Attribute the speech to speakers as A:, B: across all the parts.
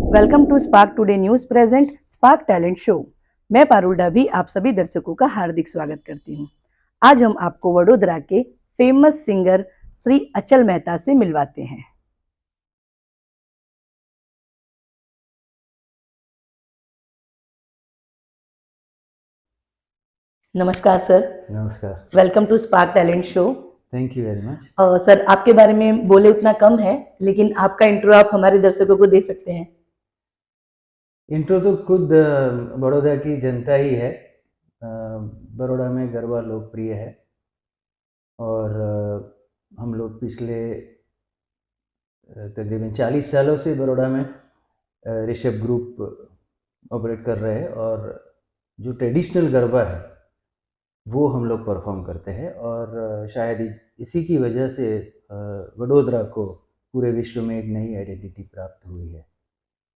A: Welcome to Spark Today News present Spark Talent Show. मैं पारुल डाभी आप सभी दर्शकों का हार्दिक स्वागत करती हूँ। आज हम आपको वडोदरा के फेमस सिंगर श्री अचल मेहता से मिलवाते हैं। नमस्कार सर।
B: नमस्कार।
A: Welcome to Spark Talent Show.
B: Thank you very much.
A: Sir, आपके बारे में बोले उतना कम है, लेकिन आपका इंट्रो आप हमारे दर्शकों को दे सकते हैं।
B: इंट्रो तो खुद बड़ौदा की जनता ही है। बड़ौदा में गरबा लोकप्रिय है और हम लोग पिछले तकरीबन 40 सालों से बड़ौदा में ऋषभ ग्रुप ऑपरेट कर रहे हैं और जो ट्रेडिशनल गरबा है वो हम लोग परफॉर्म करते हैं और शायद इसी की वजह से वडोदरा को पूरे विश्व में एक नई आइडेंटिटी प्राप्त हुई है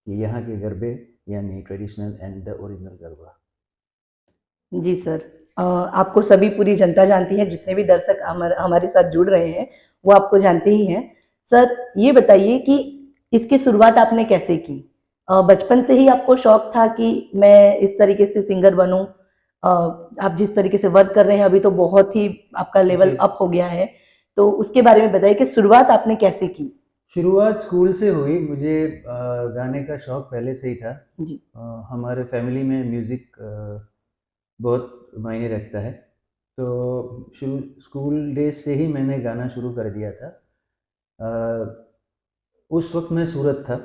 B: कि यहाँ के गरबे यानी traditional and the original garba.
A: जी सर, आपको सभी पूरी जनता जानती है, जितने भी दर्शक हमारे साथ जुड़ रहे हैं वो आपको जानते ही हैं। सर, ये बताइए कि इसकी शुरुआत आपने कैसे की? बचपन से ही आपको शौक था कि मैं इस तरीके से सिंगर बनूं? आप जिस तरीके से वर्क कर रहे हैं अभी तो बहुत ही आपका लेवल अप हो गया है, तो उसके बारे में बताइए कि शुरुआत आपने कैसे की?
B: शुरुआत स्कूल से हुई। मुझे गाने का शौक पहले से ही था
A: जी।
B: हमारे फैमिली में म्यूज़िक बहुत मायने रखता है, तो शुरू स्कूल डेज से ही मैंने गाना शुरू कर दिया था। उस वक्त मैं सूरत था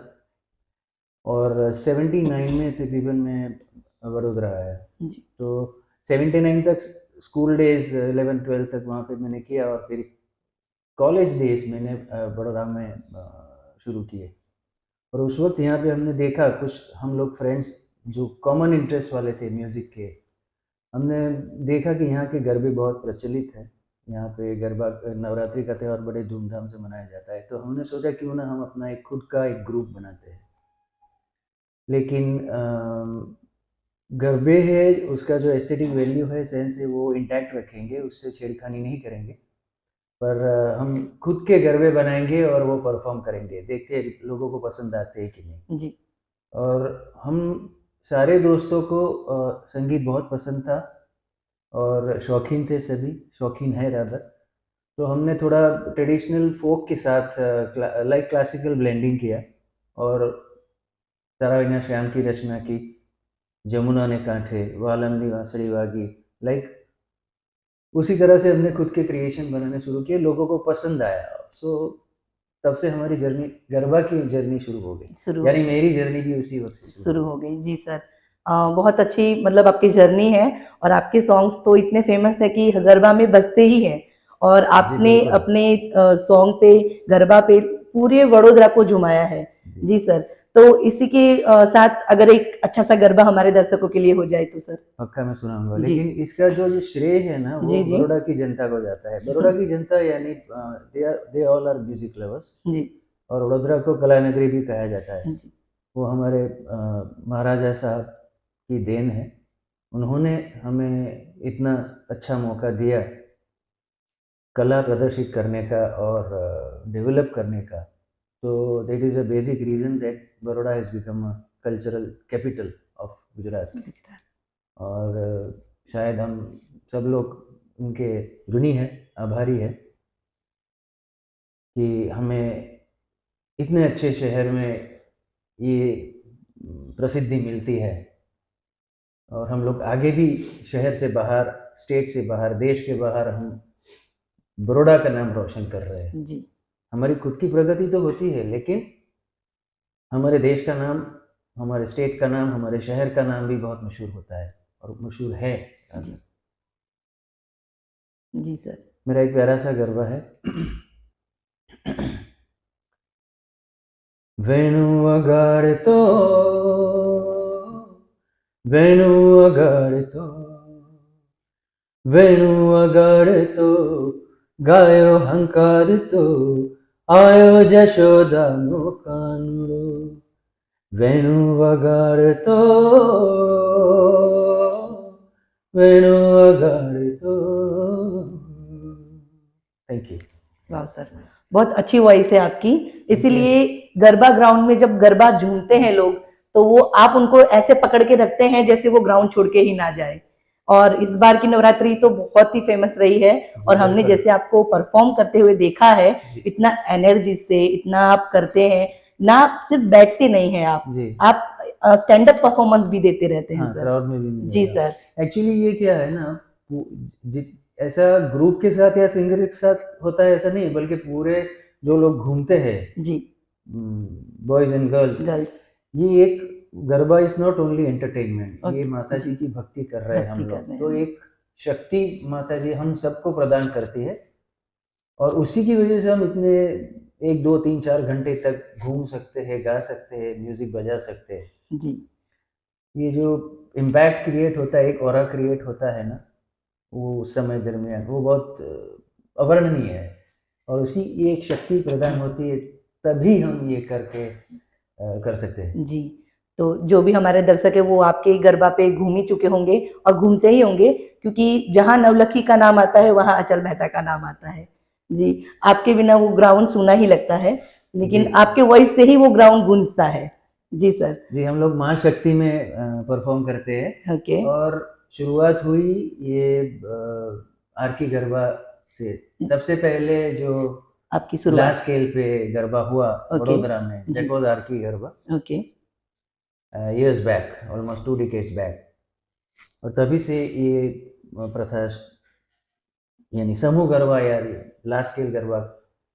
B: और 79 में तकरीबन मैं वडोदरा आया।
A: जी।
B: तो 79 तक स्कूल डेज 11-12 तक वहाँ पे मैंने किया और फिर कॉलेज डेज मैंने बड़ौदा में शुरू किए। और उस वक्त यहाँ पे हमने देखा कुछ हम लोग फ्रेंड्स जो कॉमन इंटरेस्ट वाले थे म्यूज़िक के, हमने देखा कि यहाँ के गरबे बहुत प्रचलित हैं। यहाँ पे गरबा नवरात्रि का त्यौहार बड़े धूमधाम से मनाया जाता है, तो हमने सोचा क्यों ना हम अपना एक खुद का एक ग्रुप बनाते हैं। लेकिन गरबे है उसका जो एस्थेटिक वैल्यू है सेंस है वो इंटैक्ट रखेंगे, उससे छेड़खानी नहीं करेंगे, पर हम खुद के गरबे बनाएंगे और वो परफॉर्म करेंगे, देखते हैं लोगों को पसंद आते हैं कि नहीं।
A: जी।
B: और हम सारे दोस्तों को संगीत बहुत पसंद था और शौकीन थे, सभी शौकीन है रादर। तो हमने थोड़ा ट्रेडिशनल फोक के साथ लाइक क्लासिकल ब्लेंडिंग किया और ताराविना श्याम की रचना की, जमुना ने कांठे वालमनी वांसड़ी वागी, लाइक उसी तरह से हमने खुद के क्रिएशन बनाने शुरू किए, लोगों को पसंद आया। सो तब से हमारी जर्नी, गरबा की जर्नी शुरू हो गई, यानी मेरी जर्नी भी उसी वक्त से
A: शुरू हो गई। जी सर, बहुत अच्छी मतलब आपकी जर्नी है और आपके सॉन्ग्स तो इतने फेमस है कि गरबा में बजते ही हैं और आपने अपने सॉन्ग पे गरबा पे पूरे वडोदरा को झुमाया है। जी सर, तो इसी के साथ अगर एक अच्छा सा गरबा हमारे दर्शकों के लिए हो जाए तो सर।
B: पक्का मैं सुनाऊंगा, लेकिन इसका जो श्रेय है ना वो बड़ौदा की जनता को जाता है। बड़ौदा की जनता यानी they all are music lovers
A: जी।
B: और वडोदरा को कला नगरी भी कहा जाता है। वो हमारे महाराजा साहब की देन है, उन्होंने हमें इतना अच्छा मौका दिया कला प्रदर्शित करने का और डेवलप करने का। तो that is a basic reason that Baroda has become a cultural capital of Gujarat. और शायद हम सब लोग उनके ऋणी हैं, आभारी हैं कि हमें इतने अच्छे शहर में ये प्रसिद्धि मिलती है और हम लोग आगे भी शहर से बाहर, स्टेट से बाहर, देश के बाहर हम बड़ौदा का नाम रोशन कर रहे हैं। जी। हमारी खुद की प्रगति तो होती है, लेकिन हमारे देश का नाम, हमारे स्टेट का नाम, हमारे शहर का नाम भी बहुत मशहूर होता है और मशहूर है। जी। जी सर, मेरा एक प्यारा सा गरबा है। वेणु वगाड़तो, वेणु वगाड़तो, वेणु वगाड़तो, गायो हंकारतो, आयो जशोदानो कानुड़ो। वेणु वगाड़तो, वेणु वगाड़तो। Thank you.
A: वाह सर, बहुत अच्छी वॉइस है आपकी, इसीलिए गरबा ग्राउंड में जब गरबा झूमते हैं लोग, तो वो आप उनको ऐसे पकड़ के रखते हैं जैसे वो ग्राउंड छोड़ के ही ना जाए। और इस बार की नवरात्रि तो बहुत ही फेमस रही है, और हमने
B: बिल्कुल।
A: जैसे आपको परफॉर्म करते हुए देखा है,
B: जी।
A: इतना एनर्जी से इतना आप करते हैं ना, आप सिर्फ बैठते नहीं हैं,
B: जी।
A: आप स्टैंड अप परफॉर्मेंस भी देते रहते हैं
B: हाँ,
A: सर।
B: क्राउड में भी मिलेगा।
A: जी सर।
B: एक्चुअली ये क्या है ना, ऐसा ग्रुप के साथ या सिंगर के साथ होता है ऐसा नहीं, बल्कि पूरे जो लोग घूमते हैं,
A: जी।
B: Boys and girls,
A: girls.
B: ये एक garba is not only entertainment, ये
A: ओके।
B: माता जी
A: जी।
B: की भक्ति कर रहे हैं हम
A: भक्ति कर
B: लोग,
A: रहे
B: तो
A: हैं।
B: एक शक्ति माता जी हम सबको प्रदान करती है, और उसी की वजह से हम इतने 1 2 3 4 घंटे तक घूम सकते हैं, गा सकते हैं, म्यूजिक बजा सकते हैं।
A: जी। ये
B: ये जो इम्पैक्ट क्रिएट होता है, एक ऑरा क्रिएट होता है ना, वो उस समय दरमियान वो बहुत अवर्णनीय है, और उसी ये एक शक्ति प्रदान होती है, तभी हम ये करके कर सकते हैं।
A: जी। तो जो भी हमारे दर्शक है वो आपके गरबा पे घूम ही चुके होंगे और घूमते ही होंगे, क्योंकि जहाँ नवलखी का नाम आता है वहाँ अचल मेहता का नाम आता है। जी। आपके बिना वो ग्राउंड सूना ही लगता है,
B: जी।
A: लेकिन आपके वॉइस से ही वो ग्राउंड गूंजता है। जी सर।
B: जी, हम लोग माँ शक्ति में परफॉर्म करते हैं,
A: ओके।
B: और शुरुआत हुई ये आर की गरबा से। सबसे पहले जो
A: आपकी
B: ग्लास
A: शुरुआत।
B: स्केल पे गरबा हुआ
A: ओके।
B: वडोदरा में,
A: जी।
B: दैट वाज आर की garba,
A: okay.
B: years back, almost 2 decades back, और तभी से ये प्रथा, यानी समूह गरबा या लार्ज स्केल गरबा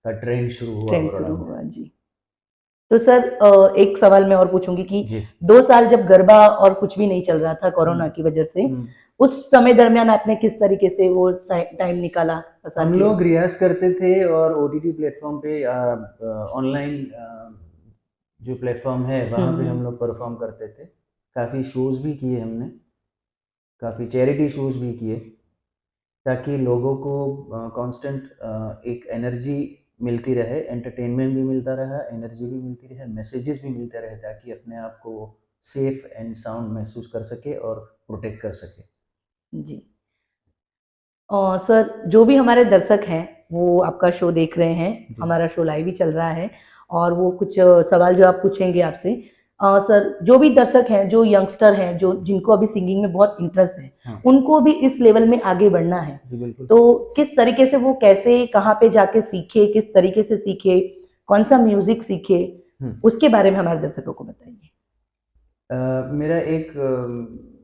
B: का ट्रेंड शुरू हुआ
A: ट्रेंड
B: बड़ौदा
A: शुरू
B: में।
A: हुआ। जी। तो सर एक सवाल मैं और पूछूंगी कि
B: जी।
A: 2 साल जब गरबा और कुछ भी नहीं चल रहा था कोरोना की वजह से, उस समय दरमियान आपने किस तरीके से वो टाइम निकाला, पसार
B: हम
A: किया?
B: लोग रियाज करते थे, और ओटीटी प्लेटफॉर्म पे ऑनलाइन जो प्लेटफॉर्म है वहाँ पे हम लोग परफॉर्म करते थे। काफ़ी शोज़ भी किए हमने, काफ़ी चैरिटी शोज़ भी किए, ताकि लोगों को कांस्टेंट एक एनर्जी मिलती रहे, एंटरटेनमेंट भी मिलता रहा, एनर्जी भी मिलती रहे, मैसेजेस भी मिलते रहे, ताकि अपने आप को सेफ एंड साउंड महसूस कर सके और प्रोटेक्ट कर सके।
A: जी। सर जो भी हमारे दर्शक हैं वो आपका शो देख रहे हैं,
B: जी।
A: हमारा शो लाइव ही चल रहा है, और वो कुछ सवाल जो आप पूछेंगे आपसे। सर जो भी दर्शक हैं, जो यंगस्टर हैं, जो जिनको अभी सिंगिंग में बहुत इंटरेस्ट है,
B: हाँ।
A: उनको भी इस लेवल में आगे बढ़ना है,
B: जी बिल्कुल।
A: तो किस तरीके से वो कैसे कहाँ पे जाके सीखे, किस तरीके से सीखे, कौन सा म्यूजिक सीखे, उसके बारे में हमारे दर्शकों को बताइए।
B: मेरा एक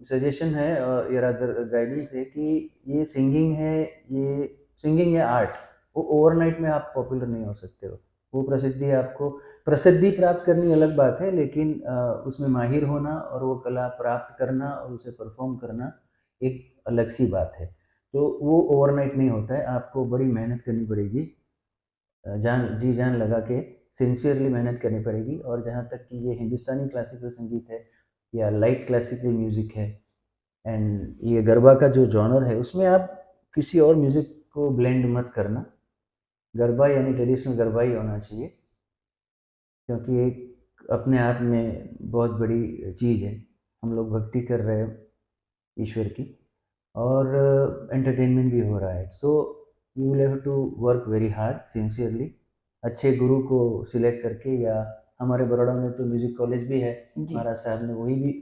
B: सजेशन है, या रादर गाइडेंस है, कि ये सिंगिंग या आर्ट, वो ओवरनाइट में आप पॉपुलर नहीं हो सकते हो। वो प्रसिद्धि प्राप्त करनी अलग बात है, लेकिन उसमें माहिर होना और वो कला प्राप्त करना और उसे परफॉर्म करना एक अलग सी बात है। तो वो ओवरनाइट नहीं होता है, आपको बड़ी मेहनत करनी पड़ेगी, जी जान लगा के सिंसियरली मेहनत करनी पड़ेगी। और जहाँ तक कि ये हिंदुस्तानी क्लासिकल संगीत है या लाइट क्लासिकल म्यूज़िक है, एंड ये गरबा का जो जॉनर है, उसमें आप किसी और म्यूज़िक को ब्लेंड मत करना। गरबा यानी ट्रेडिशनल गरबा ही होना चाहिए, क्योंकि एक अपने आप में बहुत बड़ी चीज़ है। हम लोग भक्ति कर रहे हैं ईश्वर की, और एंटरटेनमेंट भी हो रहा है। So you will have to work very hard sincerely, अच्छे गुरु को सिलेक्ट करके, या हमारे बड़ौदा में तो म्यूज़िक कॉलेज भी है,
A: जी।
B: महाराज साहब ने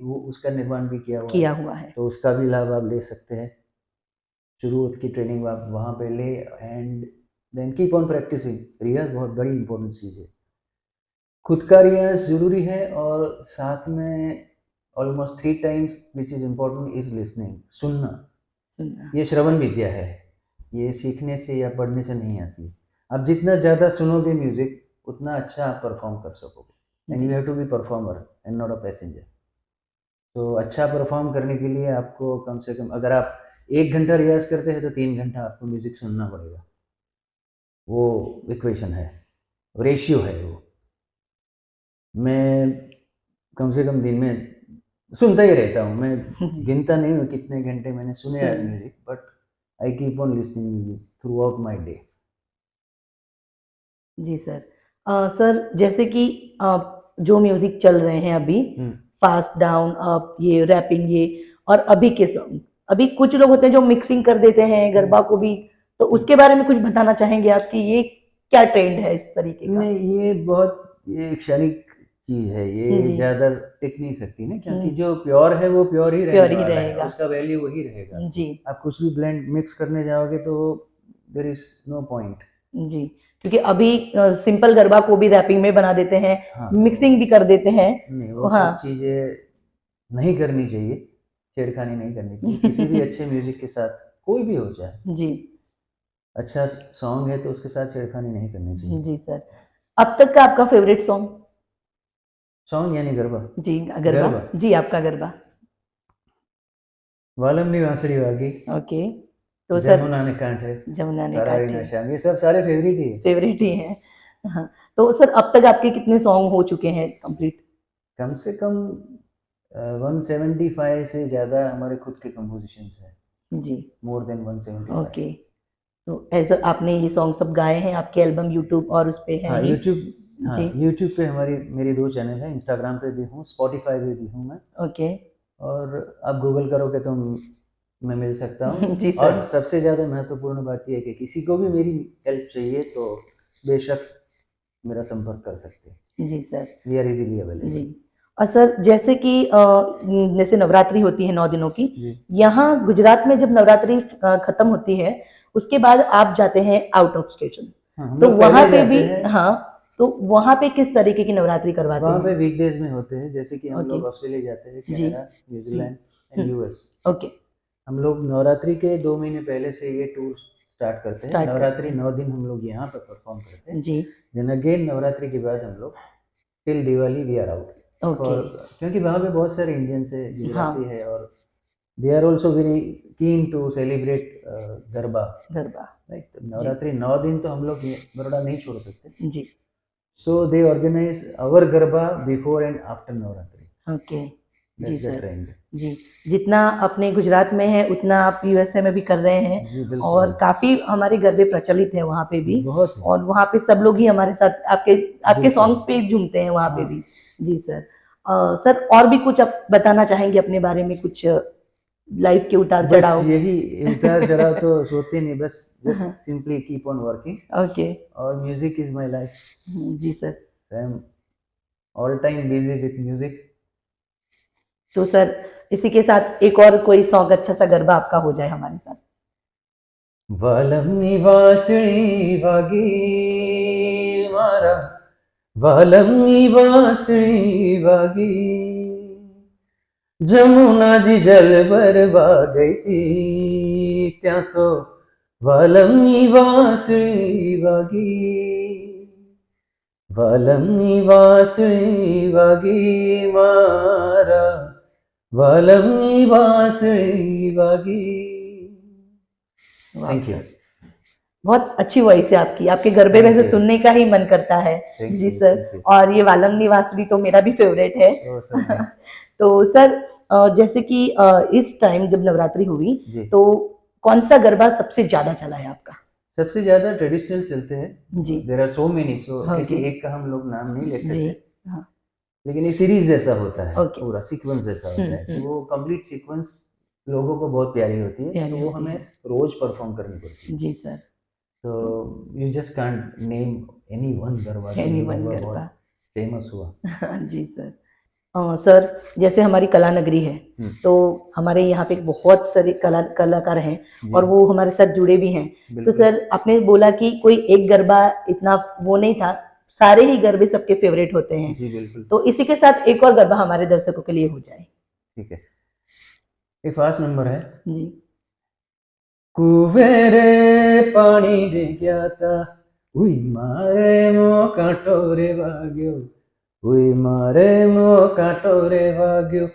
B: वो उसका निर्माण भी किया हुआ है,
A: है।
B: तो उसका भी लाभ आप ले सकते हैं। शुरू की ट्रेनिंग आप वहाँ पे ले, and then keep on practicing. रियाज़ बहुत बड़ी इंपॉर्टेंट चीज़ है, खुद का रियाज़ ज़रूरी है, और साथ में almost 3 times which is important is listening, सुनना। ये श्रवण विद्या है, ये सीखने से या पढ़ने से नहीं आती। आप जितना ज़्यादा सुनोगे म्यूज़िक, उतना अच्छा आप परफॉर्म कर सकोगे, and you have to be performer and not a passenger. तो अच्छा परफॉर्म करने के लिए आपको कम से कम, अगर आप 1 घंटा रियाज़ करते हैं, तो 3 घंटा आपको म्यूज़िक सुनना पड़ेगा। वो इक्वेशन है, रेशियो है वो। मैं कम से कम दिन में सुनता ही रहता हूँ, मैं गिनता नहीं हूँ कितने घंटे मैंने सुने हैं music, but I keep on listening music throughout my day.
A: जी सर। सर जैसे कि जो म्यूजिक चल रहे हैं अभी, फास्ट डाउन अप, ये रैपिंग, ये और अभी के सॉन्ग, अभी कुछ लोग होते हैं जो मिक्सिंग कर देते हैं गरबा को भी, तो उसके बारे में कुछ बताना चाहेंगे आप कि ये क्या ट्रेंड है इस तरीके का?
B: नहीं, ये क्षणिक चीज है, ये
A: जी।
B: ज्यादा टिक नहीं सकती ना, क्योंकि जो प्योर है वो प्योर ही
A: प्योर
B: रहने
A: ही
B: वाला है,
A: रहेगा।
B: उसका वैल्यू वही रहेगा।
A: जी।
B: आप कुछ भी ब्लेंड मिक्स करने जाओगे तो देयर इज नो पॉइंट।
A: जी, क्योंकि अभी सिंपल गरबा को भी रैपिंग में बना देते हैं,
B: हाँ,
A: मिक्सिंग भी कर देते हैं।
B: नहीं वो
A: हाँ।
B: सब चीजें नहीं करनी चाहिए, छेड़खानी नहीं करनी चाहिए किसी भी अच्छे म्यूजिक के साथ, कोई भी हो जाए।
A: जी।
B: अच्छा सॉन्ग है तो उसके साथ छेड़खानी नहीं करनी चाहिए।
A: जी सर। अब तक का आपका फेवरेट सॉन्ग?
B: सॉन्ग यानी गरबा?
A: जी, गरबा।
B: गरबा
A: जी, आपका गरबा।
B: वालम नी बांसुरी वागी,
A: ओके। तो सर
B: जमुना ने कांठे,
A: जमुना ने
B: तारारी
A: काटे,
B: ना श्याम, ये सब सारे फेवरेट ही है।
A: फेवरेट ही है। हाँ, तो सर अब तक आपके कितने सॉन्ग हो चुके हैं कंप्लीट?
B: कम से कम 175 से ज़्यादा हमारे खुद के कंपोजिशंस हैं,
A: जी।
B: More than 175।
A: ओके। तो ऐसा आपने ये सॉन्ग सब गाए हैं, आपके एल्बम यूट्यूब और उस पे हैं
B: हाँ
A: ही?
B: यूट्यूब, हाँ
A: जी।
B: यूट्यूब पे मेरी 2 चैनल हैं, इंस्टाग्राम पे भी हूँ, स्पॉटिफाई पे भी हूँ मैं।
A: ओके।
B: और आप गूगल करोगे तो मैं मिल सकता हूँ।
A: जी
B: और
A: सर।
B: सबसे ज़्यादा महत्वपूर्ण बात ये है कि किसी को भी मेरी हेल्प चाहिए तो बेशक मेरा संपर्क कर सकते हैं।
A: जी sir.
B: We are easily available.
A: जी। और सर जैसे कि जैसे नवरात्रि होती है 9 दिनों की,
B: जी।
A: यहाँ गुजरात में जब नवरात्रि खत्म होती है, उसके बाद आप जाते हैं आउट ऑफ स्टेशन।
B: हाँ, हम
A: तो
B: लोग
A: वहाँ
B: पहले
A: पे
B: जाते
A: भी
B: हैं।
A: हाँ, तो वहाँ पे किस तरीके की नवरात्रि करवाते
B: वहाँ पे
A: हैं?
B: वीकडेज में होते हैं, जैसे कि हम
A: ओके।
B: लोग ऑस्ट्रेलिया जाते हैं,
A: जी।
B: Canada, New Zealand and US.
A: Okay.
B: हम लोग नवरात्रि के 2 महीने पहले से ये टूर स्टार्ट करते हैं।
A: स्टार्ट करते
B: नवरात्रि
A: हैं।
B: 9 दिन हम लोग यहाँ पर परफॉर्म करते हैं।
A: जी।
B: देन अगेन नवरात्रि के बाद हम लोग till Diwali we are out
A: okay.
B: For, क्योंकि वहाँ पे बहुत सारे इंडियंस है, गुजराती
A: हाँ,
B: है, और they are also very keen to celebrate garba.
A: Garba.
B: Right,
A: जी।
B: नवरात्रि 9 दिन तो हम लोग बरोड़ा नहीं छोड़ सकते।
A: जी।
B: So they organise our garba before and after Navratri.
A: Okay. जी
B: दैट्स द
A: सर।
B: ट्रेंड।
A: जी। जितना अपने गुजरात में है उतना आप यूएसए में भी कर रहे हैं,
B: जी
A: और
B: बिल्कुल,
A: काफ़ी हमारे गरबे प्रचलित हैं वहाँ पे भी,
B: बहुत है,
A: और वहाँ पे सब लोग ही हमारे साथ आपके आपके
B: बिल्कुल।
A: सॉन्ग्स पे ही झूमते हैं वहाँ पे
B: हाँ,
A: भी। जी सर। सर और भी कुछ आप बताना चाहेंगे अपने बारे में, कुछ लाइफ के
B: बस
A: उतार-चढ़ाव?
B: यही उतार-चढ़ाव तो सोते नहीं, बस just simply keep on working,
A: okay.
B: और म्यूजिक इज़ माय लाइफ।
A: जी sir.
B: I am all time busy with music.
A: तो सर इसी के साथ एक और कोई सॉन्ग अच्छा सा गरबा आपका हो जाए हमारे साथ।
B: वालम निवासिणी वागी मारा, वालम निवासिणी वागी, जमुना जी जल भरवा गई थी, ત્યાં તો વાલમની વાંસળી વાગી, વાલમની વાંસળી વાગી મારા, વાલમની વાંસળી વાગી।
A: वाह
B: थैंक यू।
A: सर, बहुत अच्छी वॉइस है आपकी, आपके गरबे
B: थैंक
A: वैसे
B: यू,
A: सुनने का ही मन करता है।
B: थैंक
A: जी
B: यू,
A: सर।
B: Thank you.
A: और ये वालम निवासरी तो मेरा भी फेवरेट है।
B: ओह सो नाइस।
A: तो सर जैसे कि इस टाइम जब नवरात्रि हुई,
B: जी,
A: तो कौन सा गरबा सबसे ज्यादा चला है आपका?
B: सबसे ज़्यादा ट्रेडिशनल चलते हैं।
A: जी।
B: देयर आर सो मेनी, सो किसी
A: ओके।
B: एक का हम लोग नाम नहीं ले
A: जी।
B: सकते।
A: हाँ।
B: लेकिन ये सीरीज जैसा होता है,
A: ओके।
B: पूरा सीक्वेंस जैसा होता है, तो वो कंप्लीट सीक्वेंस लोगों को बहुत प्यारी होती है,
A: प्यारी
B: तो वो
A: होती
B: हमें
A: है।
B: रोज परफॉर्म करनी पड़ती है।
A: जी सर।
B: तो you just can't name any one garba कि ये
A: एनीवन
B: गरबा
A: गरबा।
B: बहुत फेमस हुआ।
A: जी सर। सर जैसे हमारी कला नगरी है, तो हमारे यहाँ पे बहुत सारे कलाकार हैं,
B: जी
A: और वो हमारे साथ जुड़े भी हैं। तो
B: बिल्कुल।
A: सर आपने बोला कि कोई एक गरबा इतना वो नहीं था, सारे ही गरबे सबके फेवरेट होते हैं।
B: जी बिल्कुल।
A: तो इसी के साथ एक और गरबा हमारे दर्शकों के लिए हो जाए।
B: ठीक है, ये फास्ट नंबर है।
A: जी।
B: कुवेरे पानी दे गया था, हुई मारे मो कांटो रे वाग्यो, हुई मारे मो कांटो रे वाग्यो,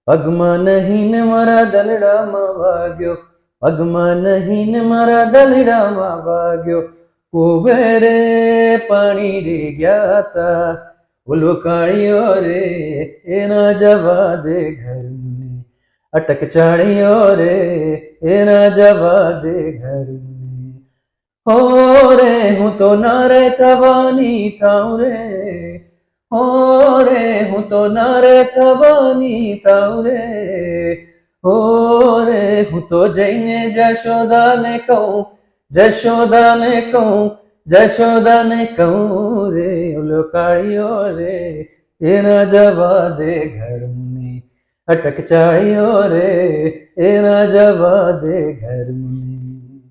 B: पगमा नहीं ने मारा दलड़ा मा वाग्यो, पगमा नहीं ने मारा दलड़ा मा वाग्यो, कुवेरे पानी दे गया था, बोलो कालियो रे ए ना जवा दे घर में, अटक चाड़ियो रे ए ना जवा दे घर में, हो रे हूँ तो ना रे थवानी थाऊ रे, हो रे हूँ तो ना रे थवानी थाऊ रे, हो रे हूँ तो जईने जशोदा ने कहूँ, जशोदा ने कहूँ जशोदा ने कहूँ रे लोकाड़ियो रे ये ना जवा दे घर में अटक चाहियो रे ये ना जवा दे घर में।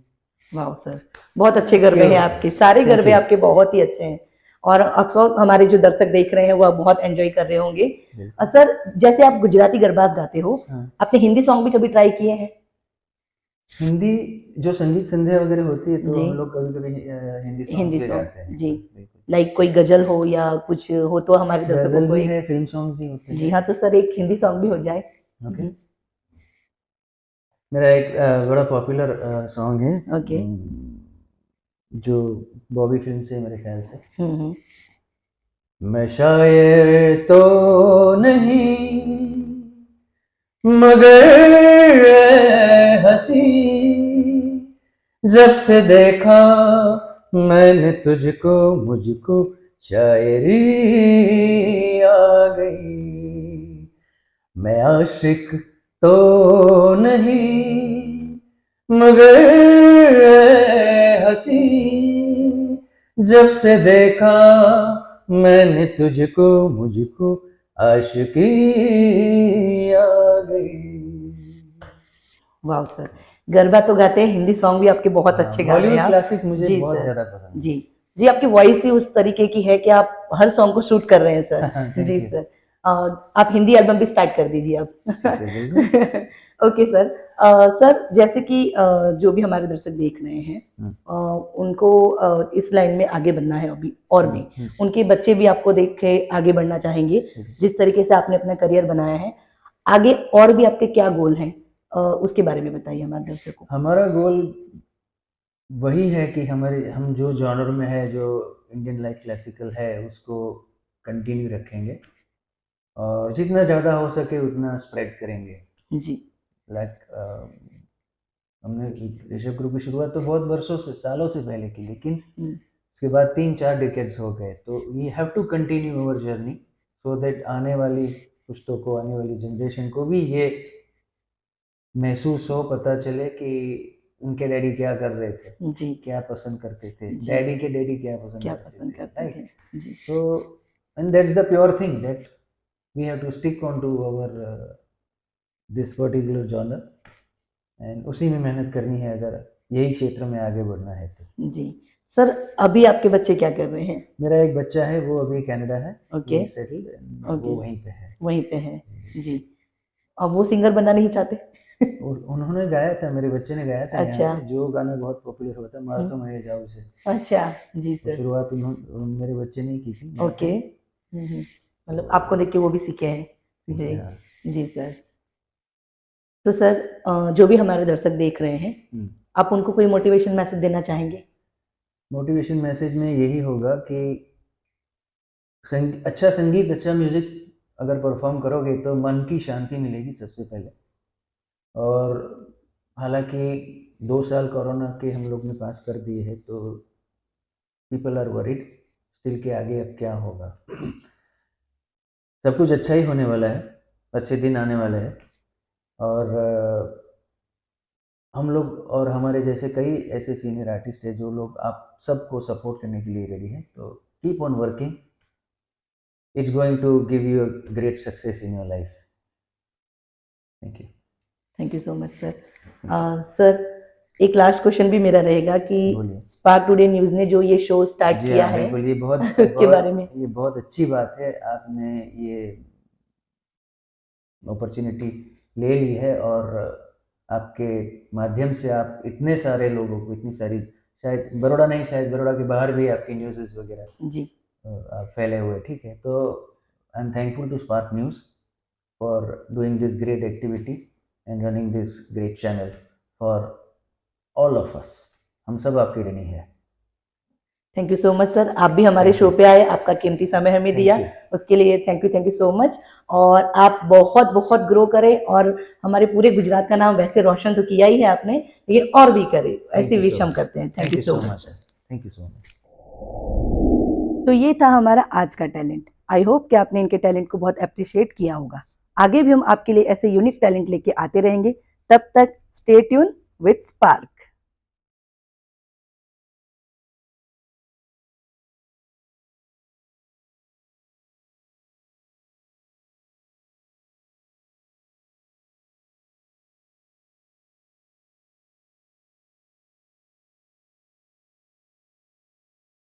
A: वाह सर, बहुत अच्छे गरबे हैं आपके, सारे
B: Thank
A: गरबे
B: you.
A: आपके बहुत ही अच्छे हैं और अफकोर्स हमारे जो दर्शक देख रहे हैं वो बहुत एंजॉय कर रहे होंगे।
B: बिल्कुल।
A: सर जैसे आप गुजराती गरबाज गाते हो,
B: हाँ।
A: आपने हिंदी सॉन्ग भी कभी ट्राई किए हैं?
B: हिंदी जो संगीत संध्या वगैरह होती है तो
A: जी।
B: हम लोग कभी-कभी हिंदी सॉन्ग्स
A: हिंदी
B: भी गाते
A: सॉन्ग्स
B: हैं।
A: जी,
B: बिल्कुल।
A: लाइक कोई गजल हो या कुछ हो तो हमारे दर्शकों
B: गज़ल
A: को
B: भी
A: एक।
B: है, फ़िल्म सॉन्ग्स भी होते
A: जी
B: हैं।
A: हाँ, तो सर एक हिंदी सॉन्ग भी हो जाए।
B: ओके। मेरा एक बड़ा पॉपुलर सॉन्ग है
A: ओके।
B: जो बॉबी फ़िल्म से है मेरे ख़्याल से।
A: हम्म।
B: मैं शायर तो नहीं मगर हंसी जब से देखा मैंने तुझको मुझको शायरी आ गई। मैं आशिक तो नहीं मगर हंसी जब से देखा मैंने तुझको मुझको आशिकी आ गई।
A: वाह सर, गरबा तो गाते हैं, हिंदी सॉन्ग भी आपके बहुत अच्छे गा रहे हैं
B: बॉलीवुड
A: आप।
B: क्लासिक मुझे
A: जी
B: बहुत
A: सर।
B: ज़्यादा पसंद
A: जी जी, आपकी वॉइस ही उस तरीके की है कि आप हर सॉन्ग को शूट कर रहे हैं सर।
B: है।
A: जी
B: थैंक यू।
A: सर। आप हिंदी एल्बम भी स्टार्ट कर दीजिए अब।
B: ठीक है, बिल्कुल।
A: Okay sir. सर जैसे कि जो भी हमारे दर्शक देख रहे हैं,
B: हुँ,
A: उनको इस लाइन में आगे बढ़ना है अभी और भी,
B: हुँ।
A: उनके बच्चे भी आपको देख के आगे बढ़ना चाहेंगे
B: ठीक है।
A: जिस तरीके से आपने अपना करियर बनाया है। आगे और भी आपके क्या गोल हैं, उसके बारे में बताइए हमारे दर्शकों को।
B: हमारा गोल वही है कि हम जो जॉनर में है, जो इंडियन लाइक क्लासिकल है, उसको कंटिन्यू रखेंगे और जितना ज़्यादा हो सके उतना स्प्रेड करेंगे।
A: जी।
B: लाइक हमने ऋषभ ग्रुप की शुरुआत तो बहुत वर्षों से, सालों से पहले की, लेकिन
A: हम्म,
B: उसके बाद 3-4 डिकेड्स हो गए। तो we have to continue our journey so that आने वाली पुश्तों को, आने वाली जनरेशन को भी ये महसूस हो, पता चले कि उनके डैडी क्या कर रहे थे,
A: जी
B: क्या पसंद करते थे,
A: जी,
B: डैडी के डैडी क्या पसंद
A: क्या
B: करते
A: पसंद
B: थे,
A: करते थे।
B: राइट?
A: जी
B: So, and that's the pure thing that we have to stick on to our this particular genre and उसी में मेहनत करनी है अगर यही क्षेत्र में आगे बढ़ना है तो।
A: जी। सर अभी आपके बच्चे क्या कर रहे हैं?
B: मेरा एक बच्चा है, वो अभी कनाडा है,
A: okay.
B: He is settled and
A: okay,
B: वो वहीं पे है।
A: वहीं पे है। जी। अब वो सिंगर बनना नहीं चाहते?
B: और उन्होंने गाया था, मेरे बच्चे ने गाया था यहाँ
A: अच्छा।
B: पे, जो गाना बहुत पॉपुलर हुआ था, मार तो मैं जाऊँ से।
A: अच्छा। जी
B: वो
A: सर।
B: शुरुआत मेरे बच्चे ने ही की थी यहाँ
A: ओके।
B: पे।
A: मतलब
B: तो
A: आपको देख के वो भी सीखे हैं।
B: ठीक
A: जी।
B: है, हाँ।
A: जी सर। तो सर जो भी हमारे दर्शक देख रहे हैं, आप उनको कोई मोटिवेशन मैसेज देना चाहेंगे?
B: मोटिवेशन मैसेज में यही होगा कि अच्छा संगीत, अच्छा म्यूज़िक अगर परफ़ॉर्म करोगे तो मन की शांति मिलेगी सबसे पहले। और हालाँकि 2 साल कोरोना के हम लोग ने पास कर दिए हैं, तो पीपल आर वरीड स्टिल कि आगे अब क्या होगा। सब कुछ अच्छा ही होने वाला है, अच्छे दिन आने वाले हैं और हम लोग और हमारे जैसे कई ऐसे सीनियर आर्टिस्ट हैं जो लोग आप सबको सपोर्ट करने के लिए रेडी हैं। तो keep on working, it's going to give you a great success in your life. Thank you.
A: Thank you so much sir. Sir एक लास्ट क्वेश्चन भी मेरा रहेगा कि
B: बोलिए।
A: स्पार्क टुडे न्यूज़ ने जो ये शो स्टार्ट
B: जी
A: किया
B: हाँ,
A: है
B: बिल्कुल, ये बहुत
A: उसके बारे में।
B: ये बहुत अच्छी बात है, आपने ये अपॉर्च्युनिटी ले ली है और आपके माध्यम से आप इतने सारे लोगों को, इतनी सारी, शायद बड़ौदा नहीं, शायद बड़ौदा के बाहर भी आपकी न्यूज़ेज़ वगैरह
A: जी।
B: फैले हुए, ठीक है? तो I am thankful to Spark News for doing this great activity and running this great channel for all of us. हम सब आपके ऋणी हैं।
A: Thank you so much sir, आप भी हमारे
B: थैंक
A: शो
B: यू।
A: पे आए, आपका कीमती समय हमें
B: थैंक
A: दिया,
B: यू।
A: उसके लिए थैंक यू सो मच। और आप बहुत बहुत ग्रो करें और हमारे पूरे गुजरात का नाम वैसे रोशन तो किया ही है आपने, लेकिन और भी करें,
B: थैंक
A: ऐसी
B: यू
A: विश
B: सो
A: हम
B: मच।
A: करते हैं। Thank
B: thank
A: you
B: you
A: so
B: so
A: much
B: much.
A: Sir.
B: Thank you so much.
A: तो ये था हमारा आज का टैलेंट। आई होप कि आपने इनके टैलेंट को बहुत अप्रिशिएट किया होगा। आगे भी हम आपके लिए ऐसे यूनिक टैलेंट लेके आते रहेंगे। तब तक स्टे ट्यून विद स्पार्क।